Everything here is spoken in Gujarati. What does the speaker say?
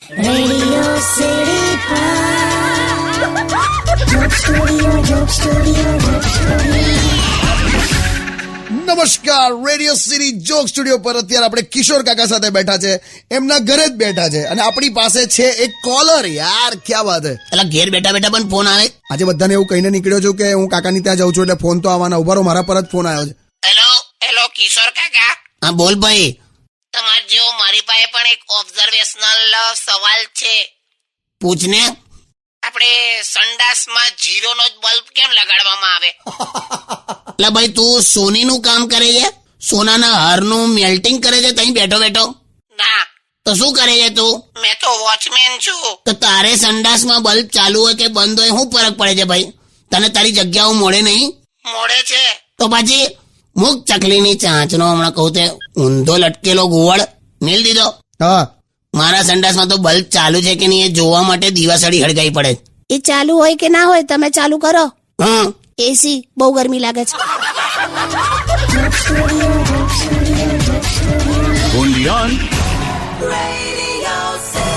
Radio City Pod. Joke Studio, Joke Studio, Joke Studio. નમસ્કાર, રેડિયો સિટી જોક સ્ટુડિયો પર અત્યારે આપણે કિશોર કાકા સાથે બેઠા છે. એમના ઘરે જ બેઠા છે અને આપણી પાસે છે એક કોલર. યાર ક્યાં વાત હે. એટલે ઘેર બેઠા બેઠા પણ ફોન આવે. આજે બધાને એવું કહીને નીકળ્યો છું કે હું કાકાની ત્યાં જાઉં છું એટલે ફોન તો આવવાના. ઉભા રહો, મારા પર જ ફોન આવ્યો છે. હેલો કિશોર કાકા. હા બોલ ભાઈ. તમાર જેવો મારી પાસે પણ એક ઓબ્ઝર્વેશનલ સવાલ છે. પૂછને. આપણે સંડાસમાં જીરોનો જ બલ્બ કેમ લગાડવામાં આવે? એટલે ભાઈ તું સોનીનું કામ કરે છે? સોનાના હારનું મેલ્ટિંગ કરે છે તઈ બેઠો બેઠો? ના. તો શું કરે છે તું? મેં તો વોચમેન છું. તો તારે સંડાસમાં બલ્બ ચાલુ હોય કે બંધ હોય શું ફરક પડે છે ભાઈ? તને તારી જગ્યાઓ મળે નહીં? મળે છે. તો પછી મુક ચકલીની ચાંચનો હમણાં કહું તે ઊંધો લટકેલો ગોવળ મેલ દીધો. હા, મારા સંડાસમાં તો બલ્બ ચાલુ છે કે નહીં એ જોવા માટે દિવાસળી હળગાઈ પડે. એ ચાલુ હોય કે ના હોય તમે ચાલુ કરો. હમ. એસી બહુ ગરમી લાગે છે. Only on Radio City.